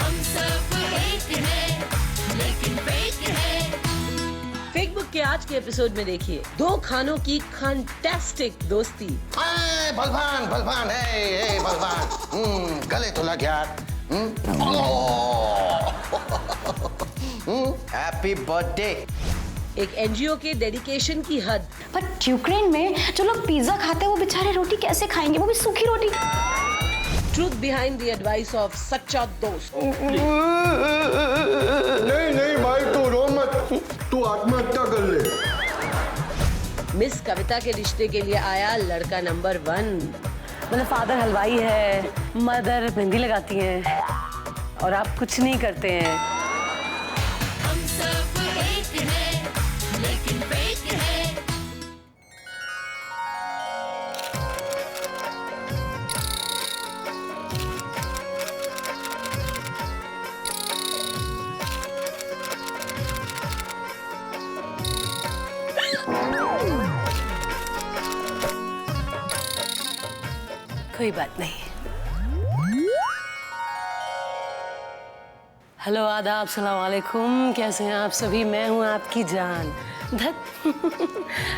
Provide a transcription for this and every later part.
हम सब एक हैं, लेकिन फेक है। फेक बुक के आज के एपिसोड में देखिए 2 खानों की फैंटास्टिक दोस्ती। बलवान बलवान है बलवान, गले तो लग यार। Happy birthday. एक एनजीओ के डेडिकेशन की हद। पर यूक्रेन में जो लोग पिज्जा खाते हैं वो बेचारे रोटी कैसे खाएंगे, वो भी सूखी रोटी। Truth behind the advice of सच्चा दोस्त। नहीं भाई तू रो मत, तू आत्महत्या कर ले। मिस कविता के रिश्ते के लिए आया लड़का नंबर 1। मतलब फादर हलवाई है, मदर मेहंदी लगाती हैं और आप कुछ नहीं करते हैं। हम सब एक हैं, लेकिन फेक है। कोई बात नहीं। हेलो, आदाब, सलाम वालेकुम, कैसे हैं आप सभी? मैं हूं आपकी जान।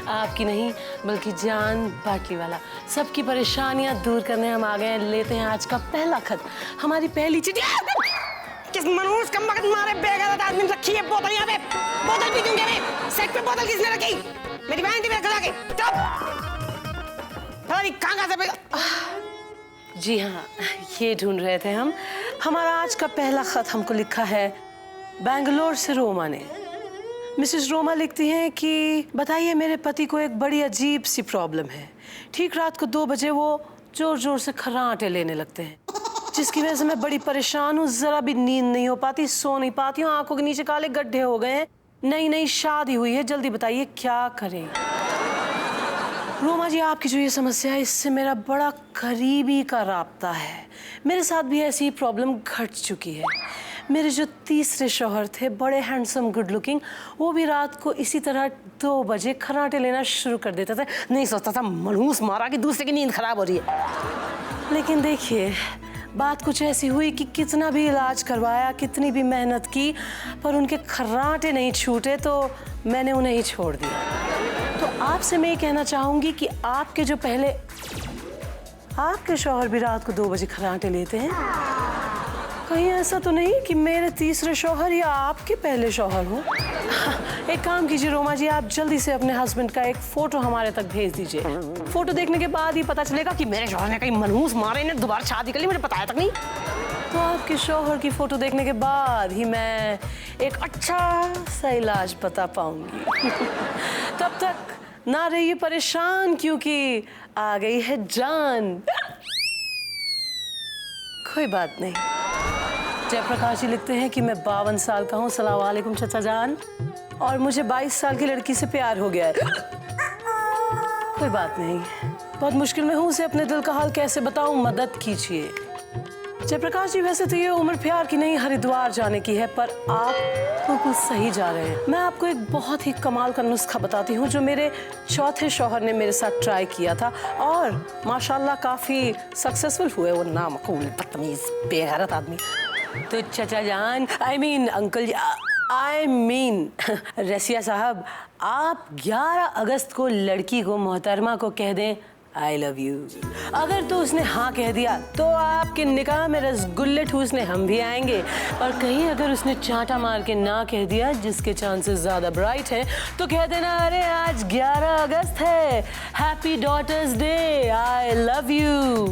आपकी नहीं बल्कि जान बाटली वाला। सबकी परेशानियां दूर करने हम आ गए। लेते हैं आज का पहला खत, हमारी पहली चिट्ठी। किस मनहूस कमबख्त मारे बेगैरत आदमी ने रखी है बोतल यहाँ पे। बोतल पी क्यों गए? सेट पे बोतल किसने रखी? मेरी बहन थी मेरे खिला के। कहाँ से जी हाँ, ये ढूंढ रहे थे हम। हमारा आज का पहला खत हमको लिखा है बेंगलोर से रोमा ने। मिसेस रोमा लिखती हैं कि बताइए, मेरे पति को एक बड़ी अजीब सी प्रॉब्लम है। ठीक रात को 2 बजे वो जोर जोर से खर्राटे लेने लगते हैं, जिसकी वजह से मैं बड़ी परेशान हूँ। जरा भी नींद नहीं हो पाती, सो नहीं पाती हूँ। आंखों के नीचे काले गड्ढे हो गए हैं। नई शादी हुई है, जल्दी बताइए क्या करें। रोमा जी, आपकी जो ये समस्या है, इससे मेरा बड़ा करीबी का राब्ता है। मेरे साथ भी ऐसी प्रॉब्लम घट चुकी है। मेरे जो तीसरे शौहर थे, बड़े हैंडसम गुड लुकिंग, वो भी रात को इसी तरह 2 बजे खर्राटे लेना शुरू कर देते थे। नहीं सोचता था मनहूस मारा कि दूसरे की नींद खराब हो रही है। लेकिन देखिए, बात कुछ ऐसी हुई कि कितना भी इलाज करवाया, कितनी भी मेहनत की, पर उनके खर्राटे नहीं छूटे, तो मैंने उन्हें ही छोड़ दिया। तो आपसे मैं ये कहना चाहूंगी कि आपके जो पहले आपके शौहर भी रात को 2 बजे खर्राटे लेते हैं। कहीं ऐसा तो नहीं कि मेरे तीसरे शौहर या आपके पहले शौहर हो? एक काम कीजिए रोमा जी, आप जल्दी से अपने हस्बैंड का एक फोटो हमारे तक भेज दीजिए। फोटो देखने के बाद ही पता चलेगा कि मेरे शौहर ने कहीं मनहूस मारे, इन्हें दोबारा शादी कर ली, मुझे बताया तक नहीं। तो आपके शौहर की फोटो देखने के बाद ही मैं एक अच्छा सा इलाज बता पाऊंगी। तब तक ना रहिए परेशान, क्योंकि आ गई है जान। कोई बात नहीं। जयप्रकाश जी लिखते हैं कि मैं 52 साल का हूँ। सलाम वालेकुम चचा जान। और मुझे 22 साल की लड़की से प्यार हो गया है। कोई बात नहीं, बहुत मुश्किल में हूँ, उसे अपने दिल का हाल कैसे बताऊं, मदद कीजिए। जयप्रकाश जी, वैसे तो ये उम्र प्यार की नहीं, हरिद्वार जाने की है, पर आप बिल्कुल सही जा रहे हैं। मैं आपको एक बहुत ही कमाल का नुस्खा बताती हूँ, जो मेरे चौथे शौहर ने मेरे साथ ट्राई किया था और माशाल्लाह काफी सक्सेसफुल हुए। वो नामकूल बदतमीज बेगैरत आदमी। तो चचा जान, अंकल जी, रसिया साहब, आप 11 अगस्त को लड़की को, मोहतरमा को कह दें I love you। अगर तो उसने हाँ कह दिया तो आपके निकाह में रसगुल्ले ठूसने हम भी आएंगे। और कहीं अगर उसने चांटा मार के ना कह दिया, जिसके चांसेस ज्यादा ब्राइट हैं, तो कह देना अरे आज 11 अगस्त है, happy daughters day, I love you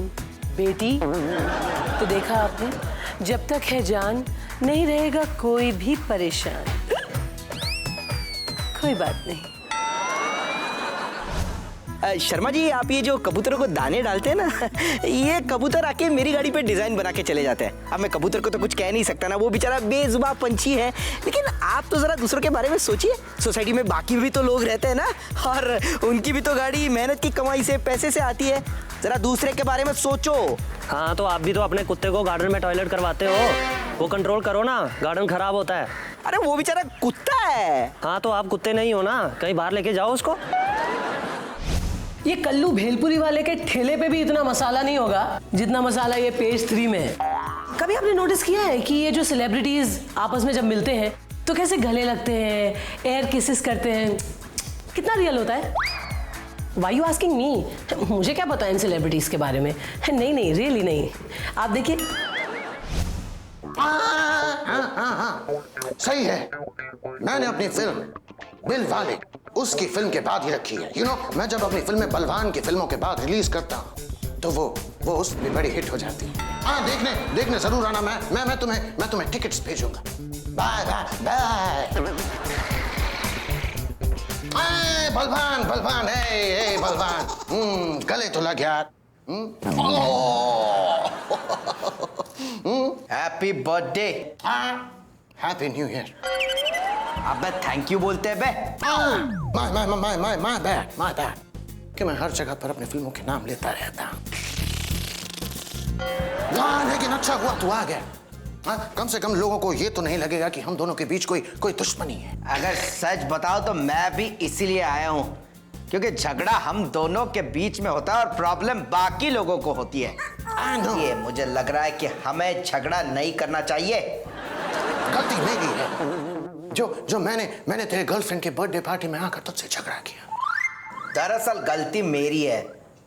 बेटी। तो देखा आपने, जब तक है जान नहीं रहेगा कोई भी परेशान। कोई बात नहीं। शर्मा जी, आप ये जो कबूतरों को दाने डालते हैं ना, ये कबूतर आके मेरी गाड़ी पे डिजाइन बना के चले जाते हैं। अब मैं कबूतर को तो कुछ कह नहीं सकता ना, वो बेचारा बेजुबान पंछी है। लेकिन आप तो जरा दूसरों के बारे में सोचिए। सोसाइटी में बाकी भी तो लोग रहते हैं ना, और उनकी भी तो गाड़ी मेहनत की कमाई से, पैसे से आती है। जरा दूसरे के बारे में सोचो। हाँ, तो आप भी तो अपने कुत्ते को गार्डन में टॉयलेट करवाते हो, वो कंट्रोल करो ना, गार्डन खराब होता है। अरे वो बेचारा कुत्ता है। हाँ, तो आप कुत्ते नहीं हो ना, कहीं बाहर लेके जाओ उसको। ये कल्लू भेलपुरी वाले के ठेले पे भी इतना मसाला नहीं होगा जितना मसाला ये पेज 3 में है। कभी आपने नोटिस किया है कि ये जो सेलिब्रिटीज आपस में जब मिलते हैं तो कैसे गले लगते हैं, एयर किसेस करते हैं, कितना रियल होता है? Why you asking me? मुझे क्या पता है इन सेलिब्रिटीज के बारे में? नहीं रियली नहीं। आप देखिए। हाँ, सही है। मैंने अपनी फिल्म बिल वाले उसकी फिल्म के बाद ही रखी है। You know, मैं जब अपनी फिल्में बलवान की फिल्मों के बाद रिलीज करता हूँ तो वो उसमें बड़ी हिट हो जाती है। हाँ, देखने जरूर आना। मैं तुम्हें टिकट्स भेजूंगा। Bye bye bye. बलवान हे बलवान, गले तो लग यार। Happy birthday. Happy new year. अबे थैंक यू बोलते हैं बे। माय बैड कि मैं हर जगह पर अपनी फिल्मों के नाम लेता रहता। लेकिन अच्छा हुआ तू आ गया। कम से कम लोगों को ये तो नहीं लगेगा कि हम दोनों के बीच कोई दुश्मनी है। अगर सच बताओ तो मैं भी इसीलिए आया हूँ क्योंकि झगड़ा हम दोनों के बीच में होता है और प्रॉब्लम बाकी लोगों को होती है। ये मुझे लग रहा है कि हमें झगड़ा नहीं करना चाहिए। गलती मेरी है जो मैंने तेरे गर्लफ्रेंड के बर्थडे पार्टी में आकर तुझसे झगड़ा किया। दरअसल गलती मेरी है।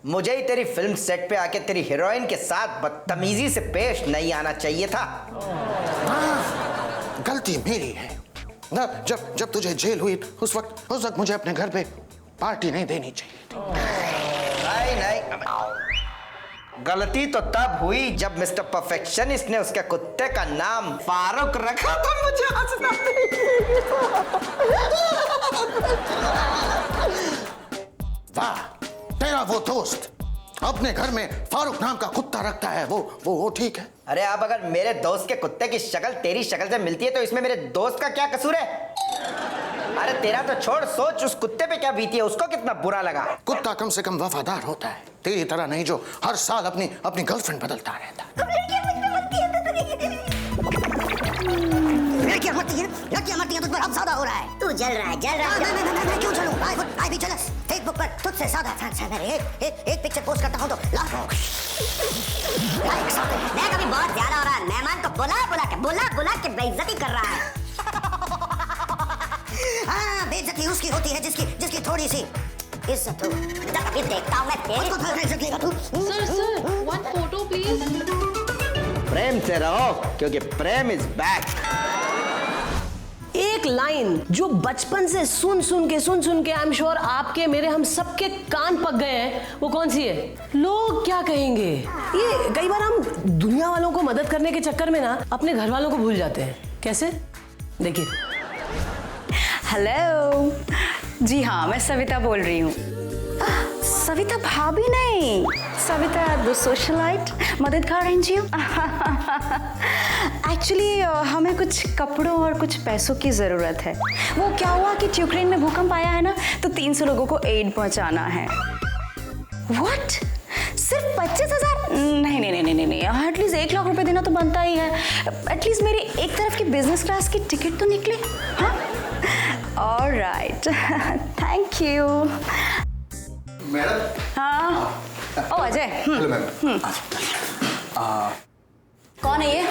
मुझे ही तेरी फिल्म सेट पे आके तेरी हीरोइन के साथ बदतमीजी से पेश नहीं आना चाहिए था। गलती मेरी है। जब तुझे जेल हुई उस वक्त मुझे अपने घर पे पार्टी नहीं देनी चाहिए थी। नहीं, गलती तो तब हुई जब मिस्टर परफेक्शनिस्ट ने उसके कुत्ते का नाम फारूक रखा था। मुझे हंसना वाह, तेरा वो दोस्त अपने घर में फारूक नाम का कुत्ता रखता है, वो ठीक है। अरे अब अगर मेरे दोस्त के कुत्ते की शक्ल तेरी शक्ल से मिलती है तो इसमें मेरे दोस्त का क्या कसूर है? अरे तेरा तो छोड़, सोच उस कुत्ते पे क्या बीती है, उसको कितना बुरा लगा। कुत्ता कम से कम वफादार होता है, तेरी तरह नहीं जो हर साल अपनी गर्लफ्रेंड बदलता रहता है। लड़कियां मरती हैं तुझ पर अब ज्यादा हो रहा है। तू जल रहा है। मैं क्यों जलूं? I be jealous। फेसबुक पर तुझसे ज्यादा फैंस हैं मेरे। एक पिक्चर पोस्ट करता हूं तो लाखों लाइक्स आते हैं। मैं कभी बहुत ज्यादा हो रहा है। मेहमान को बुला के बेइज्जती कर रहा है। हाँ, बेइज्जती उसकी होती है जिसकी थोड़ी सी इज्जत हो। अभी देखता हूं मैं तेरी इज्जत लेगा तू। Sir, one photo please. प्रेम से रहो क्योंकि प्रेम इज बैक। एक लाइन जो बचपन से सुन के आई एम श्योर आपके मेरे हम सबके कान पक गए हैं, वो कौन सी है? लोग क्या कहेंगे। ये कई बार हम दुनिया वालों को मदद करने के चक्कर में ना अपने घर वालों को भूल जाते हैं। कैसे? देखिए। हेलो जी हाँ, मैं सविता बोल रही हूँ। सविता भाभी नहीं, सविता द सोशलाइट, मददगार एनजीओ। एक्चुअली हमें कुछ कपड़ों और कुछ पैसों की ज़रूरत है। वो क्या हुआ कि यूक्रेन में भूकंप आया है ना, तो 300 लोगों को एड पहुंचाना है। व्हाट? सिर्फ 25,000? नहीं, एटलीस्ट 1 लाख रुपए देना तो बनता ही है। एटलीस्ट मेरी एक तरफ की बिजनेस क्लास की टिकट तो निकले। हाँ, ऑलराइट, थैंक यू मैडम। हाँ, ओ अजय। Hello ma'am. कौन है ये?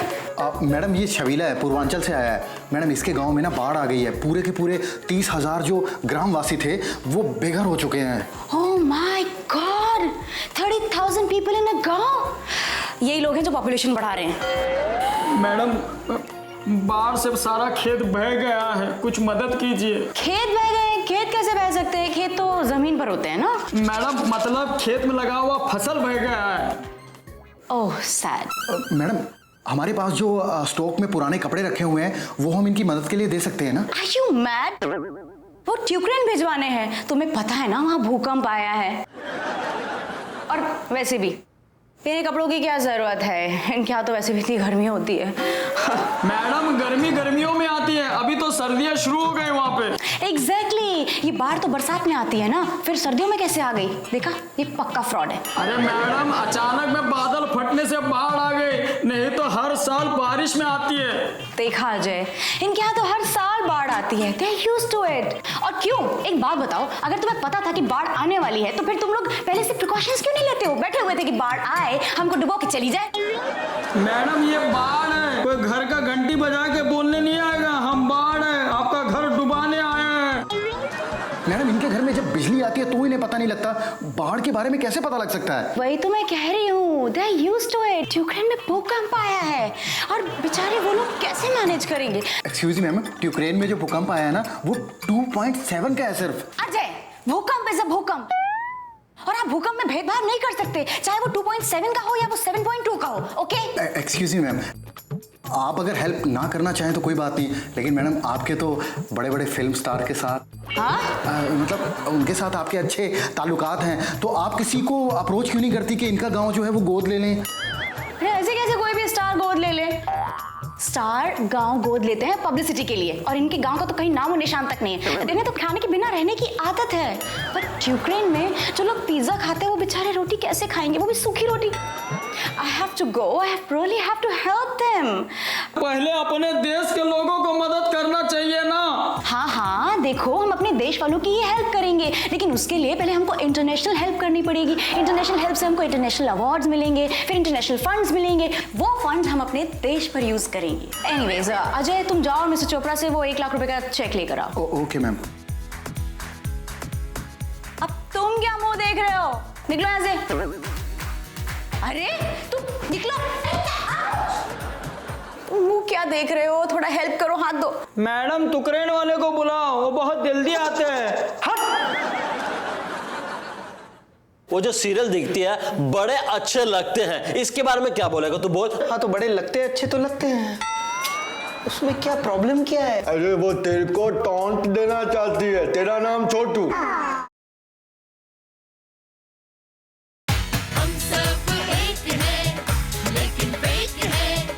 मैडम ये शबीला है, पूर्वांचल से आया है। मैडम इसके गांव में ना बाढ़ आ गई है। पूरे के पूरे 30,000 जो ग्रामवासी थे वो बेघर हो चुके हैं। Oh my god, 30,000 people in a गांव। यही लोग हैं जो पॉपुलेशन बढ़ा रहे हैं। मैडम बाढ़ से सारा खेत बह गया है, कुछ मदद कीजिए। खेत बह गए? खेत कैसे बह सकते हैं? खेत तो जमीन पर होते हैं ना। मैडम मतलब खेत में लगा हुआ फसल बह गया है। ओह सैड। मैडम हमारे पास जो स्टॉक में पुराने कपड़े रखे हुए हैं वो हम इनकी मदद के लिए दे सकते हैं ना? Are you mad? वो यूक्रेन भिजवाने हैं, तुम्हें पता है ना वहां भूकंप आया है। और वैसे भी मेरे कपड़ों की क्या जरूरत है, इनके यहाँ तो वैसे भी इतनी गर्मी होती है। मैडम गर्मियों में आती है, अभी तो सर्दियां शुरू हो गई वहाँ पे। एग्जैक्टली ये बाढ़ तो बरसात में आती है ना, फिर सर्दियों में कैसे आ गई? देखा, ये पक्का फ्रॉड है। अरे मैडम, अचानक में बादल फटने से बाढ़ आ गई, नहीं तो हर साल बारिश में आती है। देखा अजय, इनके यहाँ तो हर साल बाढ़ आती है, they are used to it। और क्यों, एक बात बताओ, अगर तुम्हें पता था कि बाढ़ आने वाली है तो फिर तुम लोग पहले से प्रिकॉशंस क्यों नहीं लेते हो? बैठे हुए थे कि बाढ़ आए, हमको डुबो के चली जाए। मैडम ये बाढ़ है, कोई घर का घंटी बजा के बोलने नहीं आएगा हम बाढ़ है, आपका घर डुबाने आए हैं। मैडम इनके घर में जब बिजली आती है तो इन्हें पता नहीं लगता, बाढ़ के बारे में कैसे पता लग सकता है? वही तो मैं कह रही हूँ, they are used to it। Ukraine में भूकंप आया है और बेचारे वो लोग कैसे मैनेज करेंगे? एक्सक्यूज मी मैम, यूक्रेन में जो भूकंप आया है ना वो 2.7 का है सिर्फ। अजय, भूकंप इज अ भूकंप, और आप भूकंप में भेदभाव नहीं कर सकते, चाहे वो 2.7 का हो या वो 7.2 का हो। ओके? एक्सक्यूज मी मैम, आप अगर हेल्प ना करना चाहें तो कोई बात नहीं, लेकिन मैडम आपके तो बड़े बड़े फिल्म स्टार के साथ, मतलब उनके साथ आपके अच्छे ताल्लुकात हैं, तो आप किसी को अप्रोच क्यों नहीं करती कि इनका गांव जो है वो गोद ले लें? ऐसे कैसे कोई भी स्टार गोद ले ले? स्टार गांव गोद लेते हैं पब्लिसिटी के लिए, और इनके गांव का तो कहीं नामो निशान तक नहीं है। इन्हें तो खाने के बिना रहने की आदत है। पर यूक्रेन में जो लोग पिज्जा खाते हैं वो बेचारे रोटी कैसे खाएंगे, वो भी सूखी रोटी। I have to go. I really have to help them. पहले अपने देश के लोगों को मदद करना चाहिए ना। हाँ, देखो हम अपने देश वालों की ही हेल्प करेंगे, लेकिन उसके लिए पहले हमको इंटरनेशनल हेल्प करनी पड़ेगी। इंटरनेशनल हेल्प से हमको इंटरनेशनल अवार्ड्स मिलेंगे, फिर इंटरनेशनल फंड्स मिलेंगे, वो फंड्स हम अपने देश पर यूज करेंगे। एनीवेज, अजय तुम जाओ मिस्टर चोपड़ा से वो 1 लाख रुपए का चेक लेकर आओ। Okay ma'am. अब तुम क्या मुंह देख रहे हो? निकलो यहाँ से। अरे तुम निकलो। मुंह क्या देख रहे हो? थोड़ा हेल्प करो, हाथ दो। मैडम यूक्रेन वाले को बुलाओ, वो बहुत जल्दी आते हैं। वो जो सीरियल दिखती है बड़े अच्छे लगते हैं, इसके बारे में क्या बोलेगा तू? बोल। हाँ तो बड़े लगते हैं, अच्छे तो लगते हैं, उसमें क्या प्रॉब्लम क्या है? अरे वो तेरे को टॉन्ट देना चाहती है, तेरा नाम छोटू। हम सब एक हैं, लेकिन फेक हैं।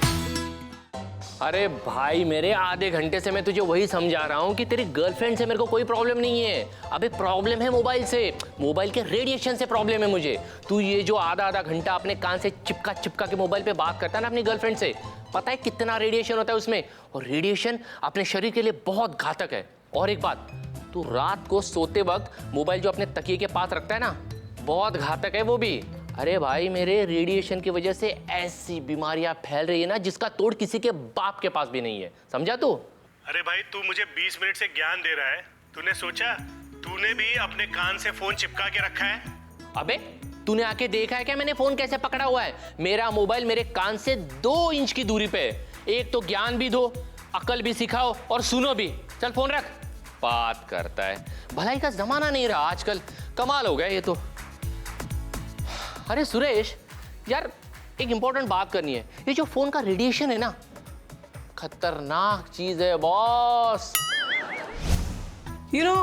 अरे भाई मेरे, आधे घंटे से मैं तुझे वही समझा रहा हूँ कि तेरी गर्लफ्रेंड से मेरे को कोई प्रॉब्लम नहीं है। अबे प्रॉब्लम है मोबाइल से, मोबाइल के रेडिएशन से प्रॉब्लम है मुझे। तू ये जो आधा घंटा अपने कान से चिपका के मोबाइल पे बात करता है ना अपनी गर्लफ्रेंड से, पता है कितना रेडिएशन होता है उसमें? और रेडिएशन अपने शरीर के लिए बहुत घातक है। और एक बात, तू रात को सोते वक्त मोबाइल जो अपने तकिए के पास रखता है ना, बहुत घातक है वो भी। अरे भाई मेरे, रेडिएशन की वजह से ऐसी बीमारियां फैल रही है ना जिसका तोड़ किसी के बाप के पास भी नहीं है, समझा तू? अरे भाई तू मुझे 20 मिनट से ज्ञान दे रहा है, तूने सोचा तूने भी अपने कान से फोन चिपका के रखा है? अबे तूने आके देखा है क्या मैंने फोन कैसे पकड़ा हुआ है? मेरा मोबाइल मेरे कान से 2 इंच की दूरी पे है। एक तो ज्ञान भी दो, अकल भी सिखाओ और सुनो भी। चल फोन रख। बात करता है, भलाई का जमाना नहीं रहा आजकल, कमाल हो गया ये तो। अरे सुरेश यार, एक इंपॉर्टेंट बात करनी है। ये जो फोन का रेडिएशन है ना, खतरनाक चीज है बॉस। यू नो,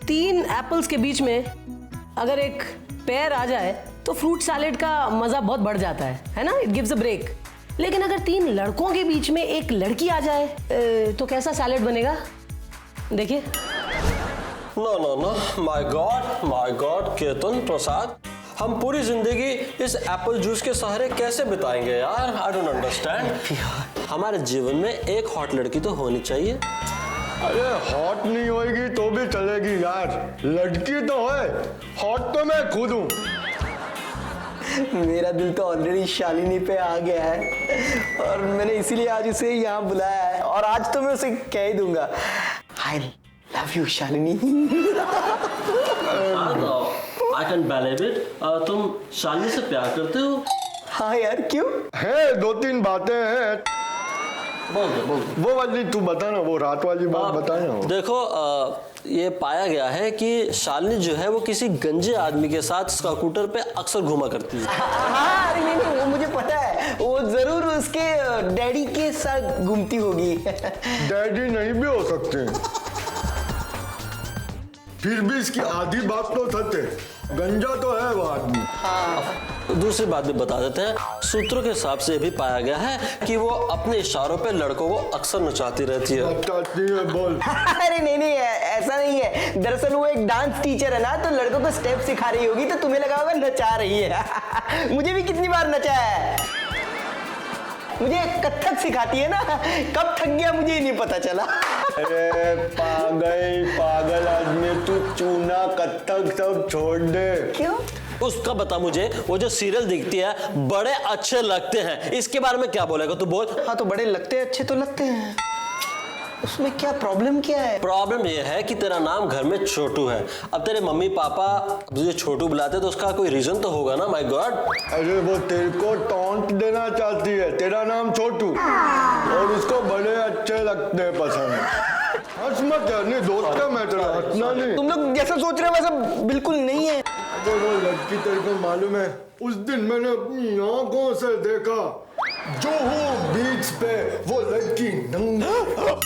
3 एप्पल्स के बीच में अगर एक पेयर आ जाए तो फ्रूट सैलेड का मजा बहुत बढ़ जाता है ना? It gives a break. लेकिन अगर 3 लड़कों के बीच में एक लड़की आ जाए तो कैसा सैलेड बनेगा? देखिए। नो, माय गॉड केतन प्रसाद, हम पूरी जिंदगी इस एप्पल जूस के सहारे कैसे बिताएंगे यार? I don't understand. हमारे जीवन में एक हॉट लड़की तो होनी चाहिए। अरे हॉट नहीं होएगी तो भी चलेगी यार, लड़की तो है, हॉट तो मैं खुद हूँ। मेरा दिल तो ऑलरेडी शालिनी पे आ गया है, और मैंने इसीलिए आज उसे यहाँ बुलाया है, और आज तो मैं उसे कह ही दूंगा, I love you Shalini. I can believe it. तुम शालिनी से प्यार करते हो? हाँ यार, क्यों? है 2-3 बातें हैं। बोल। वो वाली तू बता ना, वो रात वाली बात बता ना। देखो, ये पाया गया है कि शालिनी जो है वो किसी गंजे आदमी के साथ स्कूटर पे अक्सर घूमा करती है। हाँ, नहीं, वो मुझे पता है, वो जरूर उसके डैडी के साथ घूमती होगी। डैडी नहीं भी हो सकते, फिर भी इसकी आधी बात तो सच है, गंजा तो है वो आदमी। हाँ। दूसरी बात भी बता देते हैं, सूत्रों के हिसाब से भी पाया गया है कि वो अपने इशारों पे लड़कों को अक्सर नचाती रहती है। बोल। अरे नहीं ऐसा नहीं है, दरअसल वो एक डांस टीचर है ना, तो लड़कों को स्टेप सिखा रही होगी, तो तुम्हें लगा होगा नचा रही है। मुझे भी कितनी बार नचाया है, मुझे कथक सिखाती है ना, कब थक गया मुझे ही नहीं पता चला। अरे पागल आदमी, तू चूना कथक सब छोड़ दे। क्यों? उसका बता मुझे, वो जो सीरियल दिखती है बड़े अच्छे लगते हैं, इसके बारे में क्या बोलेगा तू, बोल। हाँ तो बड़े लगते हैं, अच्छे तो लगते हैं, उसमें क्या प्रॉब्लम क्या है? प्रॉब्लम ये है कि तेरा नाम घर में छोटू है। अब तेरे मम्मी पापा तुझे छोटू बुलाते तो उसका कोई रीजन तो होगा ना, माय गॉड। अरे वो तेरे को टॉन्ट देना चाहती है, तेरा नाम छोटू और उसको बड़े अच्छे लगते हैं, पसंद। हंस मत यार, नहीं दोस्त का मैटर, हंसना नहीं। तुम लोग जैसा सोच रहे हो वैसा बिल्कुल नहीं है। अरे वो लड़की तेरे को मालूम है, उस दिन मैंने अपनी आंखों से देखा, जोहू बीच पे वो लड़की नंगे पाँव,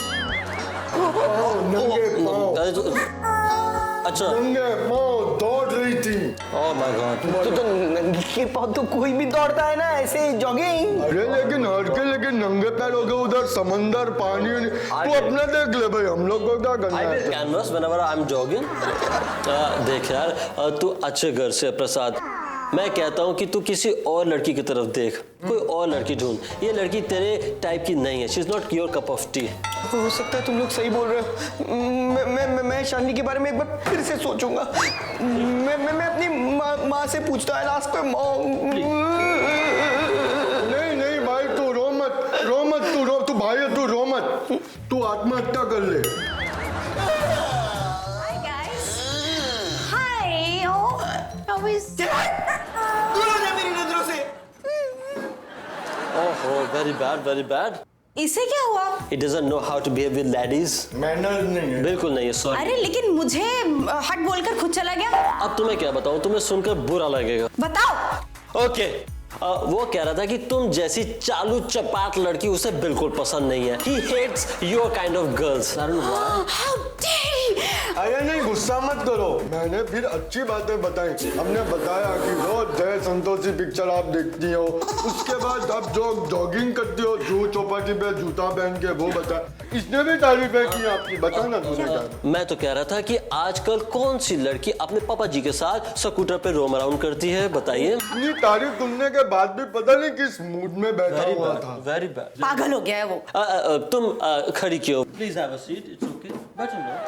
अच्छा नंगे पाँव दौड़ रही थी। ओह माय गॉड। तो नंगे पाँव तो कोई भी दौड़ता है ना, ऐसे जॉगिंग। अरे लेकिन लेकिन नंगे पैर हो गए, उधर समंदर पानी, तू अपना देख ले भाई, हम लोग को क्या करना है। Canvas whenever I am jogging. देख यार, तू अच्छे घर से प्रसाद, मैं कहता हूँ कि तू किसी और लड़की की तरफ देख, कोई और लड़की ढूंढ। ये लड़की तेरे टाइप की नहीं है, she is not your cup of T. हो सकता है तुम लोग सही बोल रहे हो। मैं शालिनी के बारे में एक बार फिर से सोचूंगा। मैं अपनी माँ से पूछता है लास्ट पे। नहीं भाई, तू रो मत, तू भाई है, तू रो मत, तू आत्महत्या कर ले। ओहो, very bad। इसे क्या हुआ? He doesn't know how to behave with ladies. Manners नहीं है। बिल्कुल नहीं है, सॉरी। अरे लेकिन मुझे हट बोलकर खुद चला गया। अब तुम्हें क्या बताऊं, तुम्हें सुनकर बुरा लगेगा। बताओ। ओके, वो कह रहा था कि तुम जैसी चालू चपाट लड़की उसे बिल्कुल पसंद नहीं है। He hates your kind of girls. अरे नहीं, गुस्सा मत करो, मैंने फिर अच्छी बातें बताई। हमने बताया कि रोज जय संतोषी पिक्चर आप देखती हो, उसके बाद आप जो जॉगिंग करती हो जुहू चौपाटी पे जूता पहन के, वो बता। इसने भी तारीफें की आपकी, बता ना तूने क्या। मैं तो कह रहा था कि आजकल कौन सी लड़की अपने पापा जी के साथ स्कूटर पे रोम अराउंड करती है, बताइए। इतनी तारीफ सुनने के बाद भी पता नहीं किस मूड में बैठा हुआ था। Very bad. पागल हो गया है वो। तुम खड़ी क्यों? Please have a seat, it's okay, बैठो ना।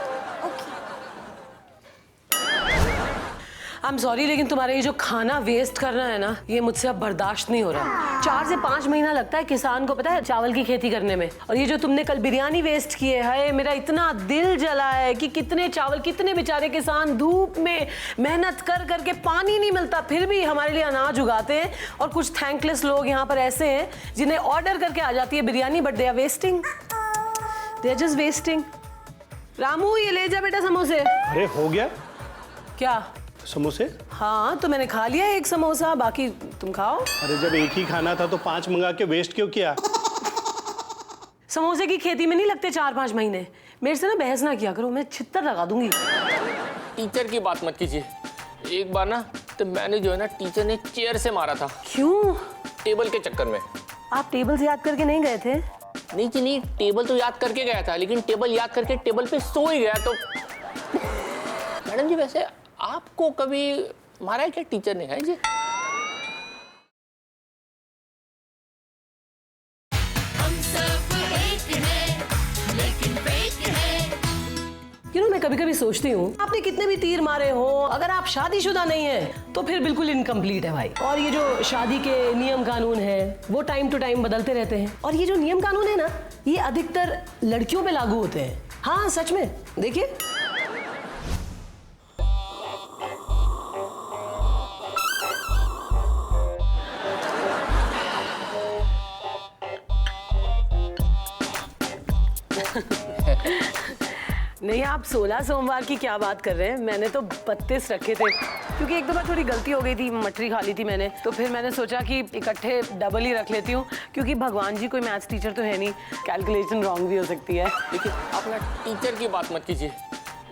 आई एम सॉरी, लेकिन तुम्हारा ये जो खाना वेस्ट करना है ना, ये मुझसे अब बर्दाश्त नहीं हो रहा। 4 से 5 महीना लगता है किसान को, पता है, चावल की खेती करने में। और ये जो तुमने कल बिरयानी वेस्ट की है, मेरा इतना दिल जला है कि कितने चावल, कितने बेचारे किसान धूप में मेहनत कर करके, पानी नहीं मिलता फिर भी हमारे लिए अनाज उगाते हैं। और कुछ थैंकलेस लोग यहाँ पर ऐसे हैं जिन्हें ऑर्डर करके आ जाती है biryani, but they are wasting, they are just wasting. Ramu, ये ले जा बेटा समोसे। अरे हो गया क्या? समोसे? हाँ, तो मैंने खा लिया एक समोसा, बाकी तुम खाओ। अरे जब एक ही खाना था तो 5 मंगा के वेस्ट क्यों किया? समोसे की खेती में नहीं लगते 4-5 महीने। मेरे से ना बहस ना किया करो, मैं छित्तर लगा दूंगी। टीचर की बात मत कीजिए। एक बार ना तो मैंने जो है ना, टीचर ने चेयर से मारा था। क्यों? टेबल के चक्कर में। आप टेबल से याद करके नहीं गए थे? नहीं जी नहीं, टेबल तो याद करके गया था, लेकिन टेबल याद करके टेबल पे सो ही गया। तो मैडम जी, वैसे आपको कभी मारा है क्या टीचर ने? है जी। हम सब एक हैं, लेकिन फेक हैं। मैं कभी कभी सोचती हूँ, आपने कितने भी तीर मारे हो, अगर आप शादीशुदा नहीं है तो फिर बिल्कुल इनकम्प्लीट है भाई। और ये जो शादी के नियम कानून है, वो टाइम टू टाइम बदलते रहते हैं। और ये जो नियम कानून है ना, ये अधिकतर लड़कियों पे लागू होते हैं। हाँ सच में, देखिए। नहीं, आप 16 सोमवार की क्या बात कर रहे हैं, मैंने तो 32 रखे थे, क्योंकि एक दो बार थोड़ी गलती हो गई थी, मटरी खा ली थी मैंने, तो फिर मैंने सोचा कि इकट्ठे डबल ही रख लेती हूँ, क्योंकि भगवान जी कोई मैथ्स टीचर तो है नहीं, कैलकुलेशन रॉन्ग भी हो सकती है। लेकिन आप ना टीचर की बात मत कीजिए।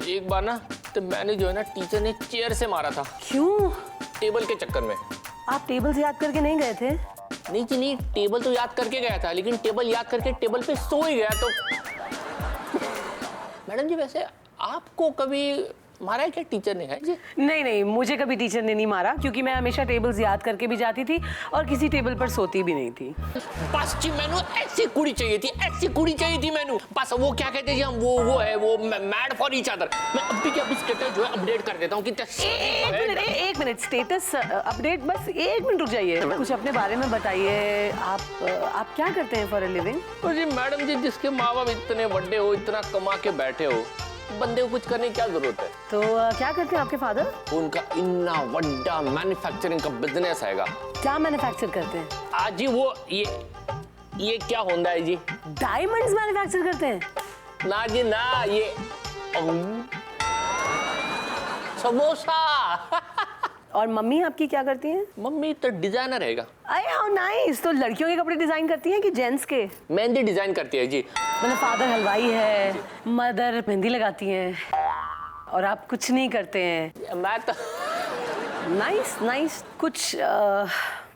एक बार ना तो मैंने जो है ना, टीचर ने चेयर से मारा था। क्यों? टेबल के चक्कर में। आप टेबल्स याद करके नहीं गए थे? नहीं जी नहीं, टेबल तो याद करके गया था, लेकिन टेबल याद करके टेबल पे सो ही गया। तो मैडम जी वैसे आपको कभी मारा है क्या टीचर ने? है जी? नहीं नहीं, मुझे कभी टीचर ने नहीं मारा, क्योंकि मैं हमेशा टेबल्स याद करके भी जाती थी और किसी टेबल पर सोती भी नहीं थी। बस जी मैनू ऐसी कुड़ी चाहिए थी, ऐसी कुड़ी चाहिए थी मैनू। बस वो क्या कहते हैं जी, हम वो है वो मैड फॉर ईच अदर। मैं अभी के अभी स्टेटस जो है अपडेट कर देता हूँ कि एक मिनट स्टेटस अपडेट, बस 1 मिनट रुक जाइए। कुछ अपने बारे में बताइए। आप क्या करते हैं फॉर अ लिविंग? तो जी मैडम जी, जिसके माँ बाप इतने बड़े हो, इतना कमा के बैठे हो, बंदे को कुछ करने की क्या जरूरत है? तो क्या करते हैं आपके फादर? उनका इतना बड़ा मैन्युफैक्चरिंग का बिजनेस हैगा। क्या मैन्युफैक्चर करते हैं? आज जी वो ये क्या होता है जी? डायमंड्स मैन्युफैक्चर करते हैं? ना जी ना, ये समोसा। और मम्मी आपकी क्या करती हैं? मम्मी तो डिजाइनर हैगा। अरे हाउ नाइस। तो लड़कियों के कपड़े डिजाइन करती हैं कि जेंट्स के? मेहंदी डिजाइन करती है जी। मतलब फादर हलवाई है, मदर मेहंदी लगाती हैं, और आप कुछ नहीं करते हैं? मैं तो नाइस। कुछ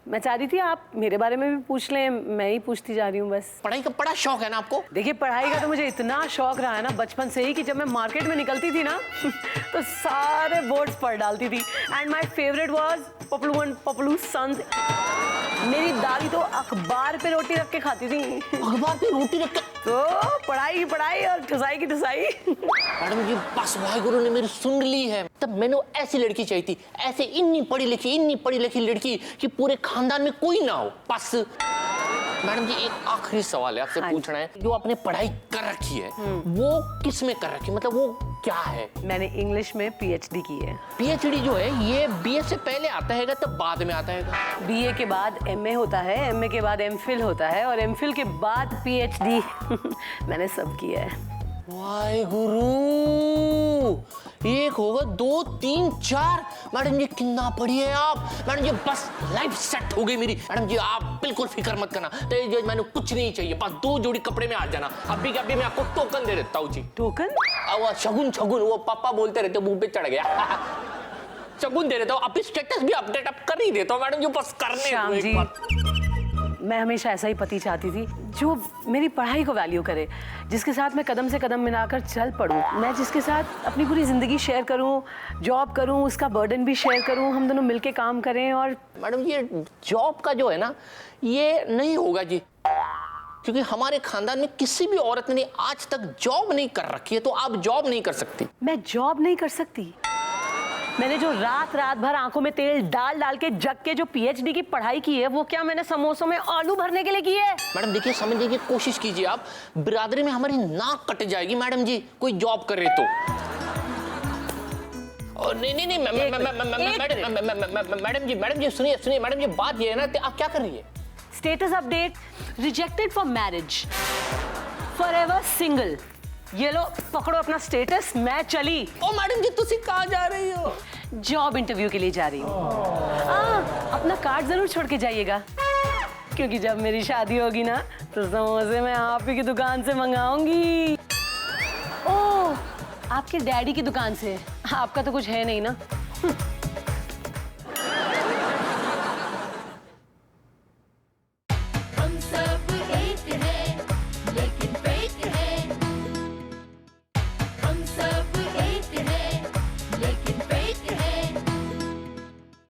मैं चाह रही थी आप मेरे बारे में भी पूछ लें, मैं ही पूछती जा रही हूँ बस। पढ़ाई का बड़ा शौक है ना आपको? देखिए, पढ़ाई का तो मुझे इतना शौक रहा है ना बचपन से ही, कि जब मैं मार्केट में निकलती थी ना तो सारे बोर्ड्स पढ़ डालती थी। And my favourite was Paplu and Paplu sons. मेरी दादी तो अखबार पे रोटी रख के खाती थी। अखबार पे रोटी रख के? तो पढ़ाई की पढ़ाई और ठुसाई की ठुसाई। मैडम जी बस वाहिगुरु ने मेरी सुन ली है। तब मैंने ऐसी लड़की चाहिए थी, ऐसे इतनी पढ़ी लिखी लड़की कि पूरे खानदान में कोई ना हो। बस मैडम जी एक आखिरी सवाल है आपसे पूछना है, जो आपने पढ़ाई कर रखी है वो किस में कर रखी है, मतलब वो क्या है? मैंने इंग्लिश में पीएचडी की है। पीएचडी जो है ये बीए से पहले आता है तब बाद में आता है? बीए के बाद एमए होता है, एमए के बाद एमफिल होता है, और एमफिल के बाद पीएचडी। मैंने सब किया है। वाहिगुरु, 1 होगा 2 3 4। मैडम जी कितना पढ़ी है आप? मैडम जी बस लाइफ सेट हो गई मेरी। मैडम जी आप बिल्कुल फिक्र मत करना, तो मैंने कुछ नहीं चाहिए, बस 2 जोड़ी कपड़े में आ जाना। अभी के अभी मैं आपको टोकन दे देता हूँ जी। टोकन? वो शगुन वो पापा बोलते रहते, मुंह पे चढ़ गया। शगुन दे देता हूँ, अभी स्टेटस भी अपडेट अब कर ही देता हूँ मैडम जी, बस करने श्याम जी, मैं हमेशा ऐसा ही पति चाहती थी, जो मेरी पढ़ाई को वैल्यू करे, जिसके साथ मैं कदम से कदम मिलाकर चल पड़ूं, मैं जिसके साथ अपनी पूरी जिंदगी शेयर करूं, जॉब करूं, उसका बर्डन भी शेयर करूं, हम दोनों मिलके काम करें। और मैडम ये जॉब का जो है ना, ये नहीं होगा जी, क्योंकि हमारे खानदान में किसी भी औरत ने आज तक जॉब नहीं कर रखी है, तो आप जॉब नहीं कर सकती। मैं जॉब नहीं कर सकती? मैंने जो रात भर आंखों में तेल डाल के जग के जो पीएचडी की पढ़ाई की है, वो क्या मैंने समोसों में आलू भरने के लिए की है? मैडम देखिए, समझने की कोशिश कीजिए आप, बिरादरी में हमारी नाक कट जाएगी मैडम जी कोई जॉब करे तो। नहीं मैडम जी सुनिए मैडम जी, बात ये है ना, आप क्या कर रही है? Status update, rejected for marriage, forever single. ये लो पकड़ो अपना स्टेटस, मैं चली। ओ मैडम जी तुसी कहाँ जा रही हो? जॉब इंटरव्यू के लिए जा रही हूँ। अपना कार्ड जरूर छोड़ के जाइएगा, क्योंकि जब मेरी शादी होगी ना, तो समोसे मैं आप ही की दुकान से मंगाऊंगी। ओह, आपके डैडी की दुकान से? आपका तो कुछ है नहीं ना। हम सब